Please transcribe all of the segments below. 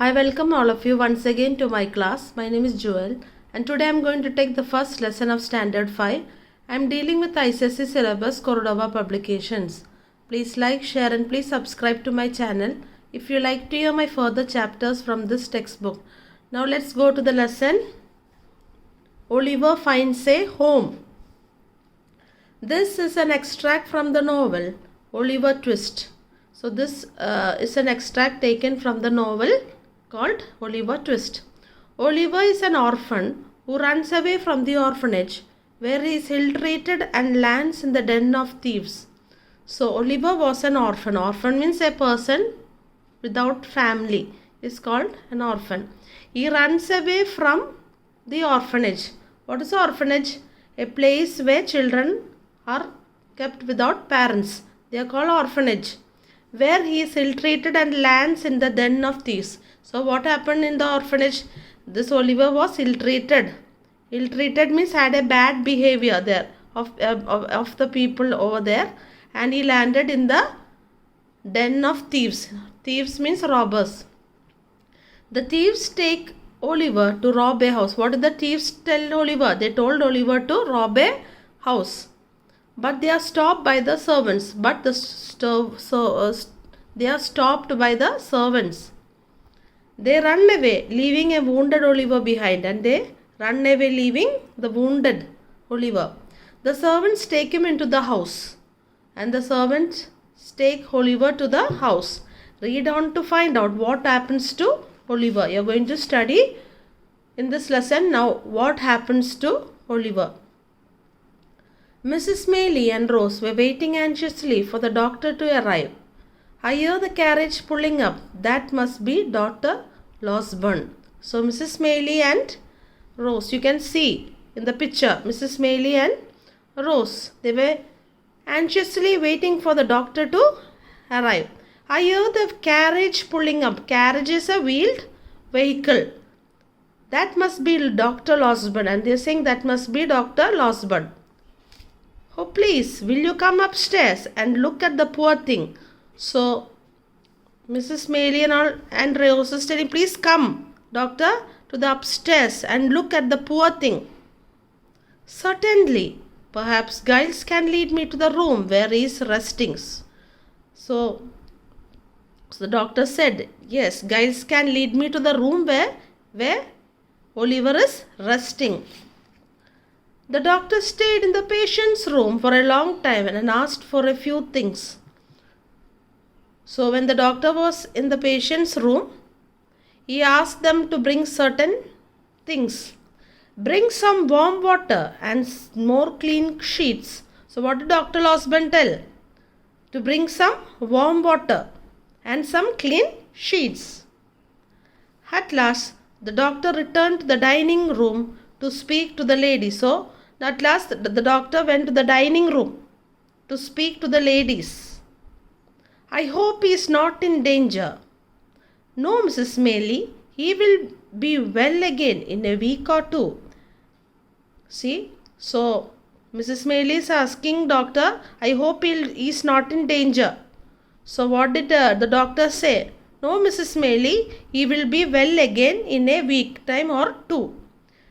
I welcome all of you once again to my class. My name is Joel and today I am going to take the first lesson of Standard 5. I am dealing with Icsc syllabus Cordova publications. Please like, share and please subscribe to my channel if you like to hear my further chapters from this textbook. Now let's go to the lesson. Oliver finds a home. This is an extract from the novel Oliver Twist. So this is an extract taken from the novel called Oliver Twist. Oliver is an orphan who runs away from the orphanage where he is ill-treated and lands in the den of thieves. So Oliver was an orphan. Orphan means a person without family is called an orphan. He runs away from the orphanage. What is orphanage? A place where children are kept without parents. They are called orphanage. Where he is ill-treated and lands in the den of thieves. So what happened in the orphanage? This Oliver was ill-treated. Ill-treated means had a bad behavior there of the people over there, and he landed in the den of thieves. Thieves means robbers. The thieves take Oliver to rob a house. What did the thieves tell Oliver? They told Oliver to rob a house. But they are stopped by the servants. They are stopped by the servants. They run away, leaving a wounded Oliver behind, and they run away, leaving the wounded Oliver. The servants take him into the house, and the servants take Oliver to the house. Read on to find out what happens to Oliver. You are going to study in this lesson now what happens to Oliver. Mrs. Maylie and Rose were waiting anxiously for the doctor to arrive. I hear the carriage pulling up. That must be Dr. Losburn. So Mrs. Maylie and Rose, you can see in the picture, Mrs. Maylie and Rose, they were anxiously waiting for the doctor to arrive. I hear the carriage pulling up. Carriage is a wheeled vehicle. That must be Dr. Losburn, and they are saying that must be Dr. Losburn. Oh, please, will you come upstairs and look at the poor thing? So, Mrs. Maylie and Rose is telling, please come, doctor, to the upstairs and look at the poor thing. Certainly, perhaps Giles can lead me to the room where he is resting. So the doctor said, yes, Giles can lead me to the room where Oliver is resting. The doctor stayed in the patient's room for a long time and asked for a few things. So when the doctor was in the patient's room, he asked them to bring certain things. Bring some warm water and more clean sheets. So what did Dr. Losburn tell? To bring some warm water and some clean sheets. At last, the doctor returned to the dining room to speak to the lady. So at last, the doctor went to the dining room to speak to the ladies. I hope he is not in danger. No, Mrs. Maylie, he will be well again in a week or two. See, so Mrs. Maylie is asking doctor, I hope he is not in danger. So what did the doctor say? No, Mrs. Maylie, he will be well again in a week time or two.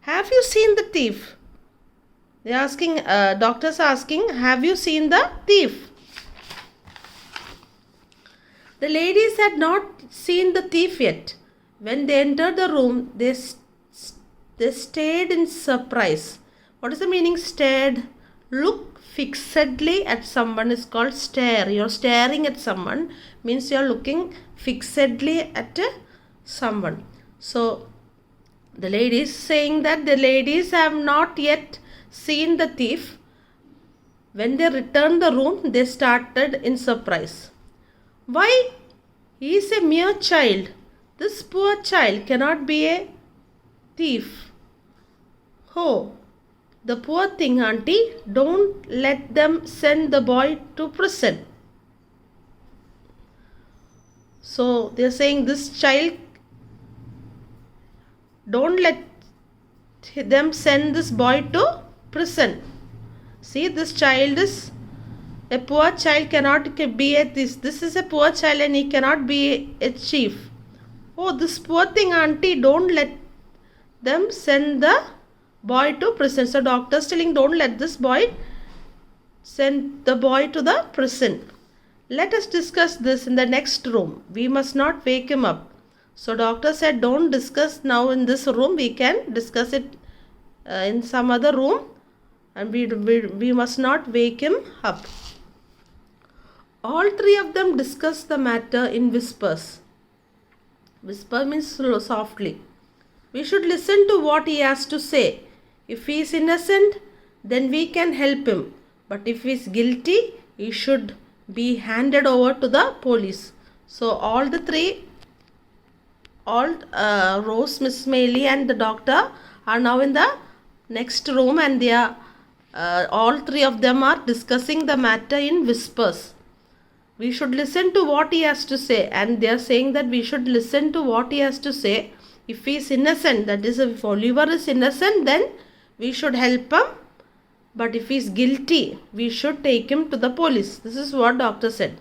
Have you seen the thief? They are asking, doctors asking, have you seen the thief? The ladies had not seen the thief yet. When they entered the room, they stared in surprise. What is the meaning stared? Look fixedly at someone is called stare. You are staring at someone means you are looking fixedly at someone. So the ladies saying that the ladies have not yet seen the thief. When they returned the room, they started in surprise. Why? He is a mere child. This poor child cannot be a thief. Oh, the poor thing, auntie. Don't let them send the boy to prison. So they are saying this child, don't let them send this boy to prison. See, this child is a poor child, cannot be a this is a poor child and he cannot be a chief. Oh, this poor thing, auntie, don't let them send the boy to prison. So doctor's telling, don't let this boy send the boy to the prison. Let us discuss this in the next room. We must not wake him up. So doctor said, don't discuss now in this room. We can discuss it in some other room, and we must not wake him up. All three of them discussed the matter in whispers. Whisper means softly. We should listen to what he has to say. If he is innocent, then we can help him. But if he is guilty, he should be handed over to the police. So all the three, Rose, Miss Maylie and the doctor are now in the next room, and they are all three of them are discussing the matter in whispers. We should listen to what he has to say, and they are saying that we should listen to what he has to say. If he is innocent, that is, if Oliver is innocent, then we should help him. But if he is guilty, we should take him to the police. This is what doctor said.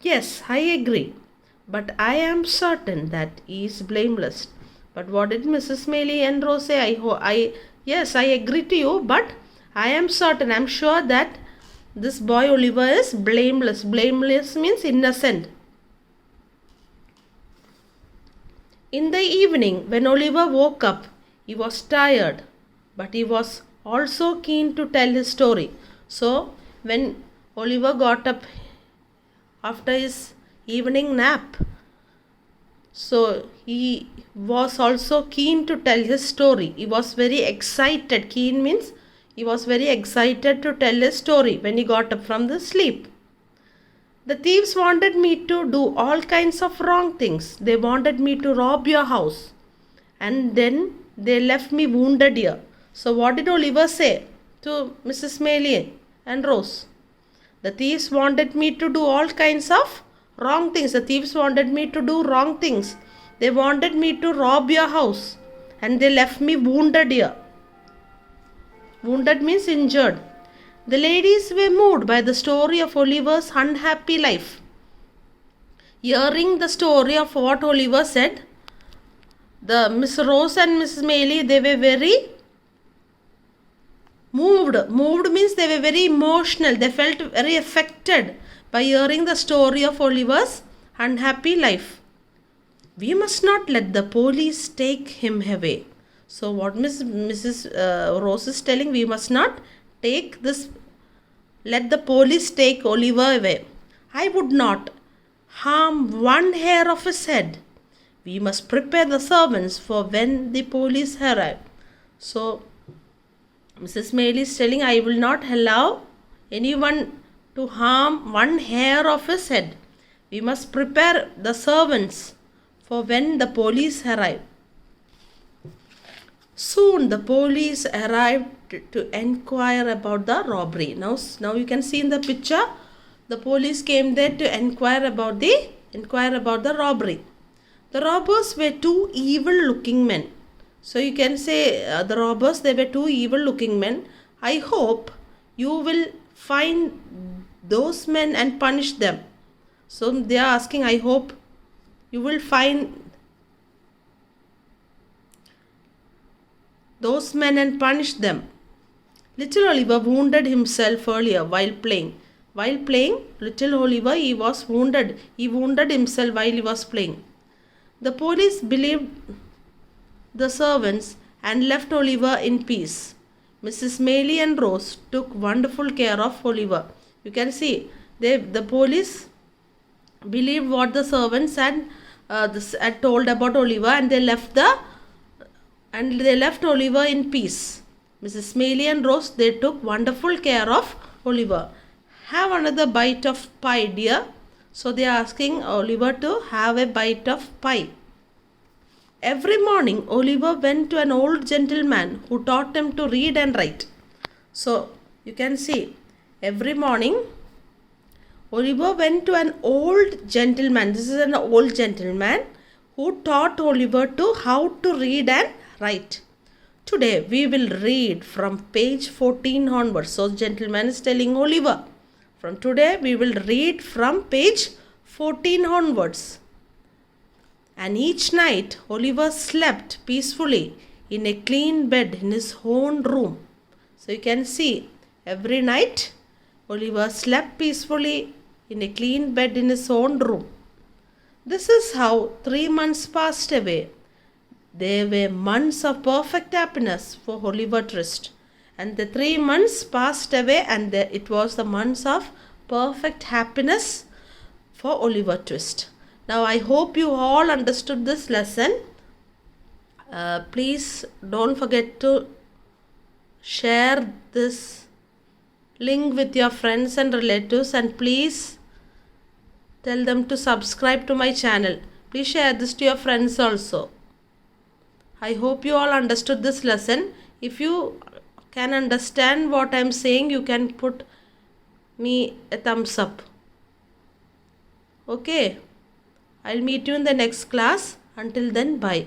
Yes, I agree. But I am certain that he is blameless. But what did Mrs. Maylie and Rose say? Yes, I agree to you, but I am certain, I am sure that this boy Oliver is blameless. Blameless means innocent. In the evening, when Oliver woke up, he was tired, but he was also keen to tell his story. So, when Oliver got up after his evening nap, so he was also keen to tell his story. He was very excited. Keen means he was very excited to tell his story when he got up from the sleep. The thieves wanted me to do all kinds of wrong things. They wanted me to rob your house, and then they left me wounded here. So what did Oliver say to Mrs. Maylie and Rose? The thieves wanted me to do all kinds of wrong things. The thieves wanted me to do wrong things. They wanted me to rob your house, and they left me wounded here. Wounded means injured. The ladies were moved by the story of Oliver's unhappy life. Hearing the story of what Oliver said, the Miss Rose and Mrs. Maylie, they were very moved. Moved means they were very emotional. They felt very affected by hearing the story of Oliver's unhappy life. We must not let the police take him away. So what Mrs. Rose is telling, we must not let the police take Oliver away. I would not harm one hair of his head. We must prepare the servants for when the police arrive. So Mrs. Maylie is telling, I will not allow anyone to harm one hair of his head. We must prepare the servants for when the police arrive. Soon the police arrived to enquire about the robbery. Now you can see in the picture, the police came there to enquire about the robbery. The robbers were two evil-looking men. So you can say the robbers, they were two evil-looking men. I hope you will find those men and punish them. So they are asking, I hope you will find those men and punish them. Little Oliver wounded himself earlier while playing. While playing, little Oliver, he was wounded. He wounded himself while he was playing. The police believed the servants and left Oliver in peace. Mrs. Maylie and Rose took wonderful care of Oliver. You can see, the police believed what the servants had told about Oliver, and they left Oliver in peace. Mrs. Maylie and Rose, they took wonderful care of Oliver. Have another bite of pie, dear. So they are asking Oliver to have a bite of pie. Every morning, Oliver went to an old gentleman who taught him to read and write. So you can see, every morning, Oliver went to an old gentleman. This is an old gentleman who taught Oliver how to read and write. Today we will read from page 14 onwards. So gentleman is telling Oliver, from today we will read from page 14 onwards. And each night Oliver slept peacefully in a clean bed in his own room. So you can see every night Oliver slept peacefully in a clean bed in his own room. This is how 3 months passed away. They were months of perfect happiness for Oliver Twist. And the 3 months passed away, and it was the months of perfect happiness for Oliver Twist. Now I hope you all understood this lesson. Please don't forget to share this link with your friends and relatives, and please tell them to subscribe to my channel. Please share this to your friends also. I hope you all understood this lesson. If you can understand what I am saying, you can put me a thumbs up. Okay. I'll meet you in the next class. Until then, bye.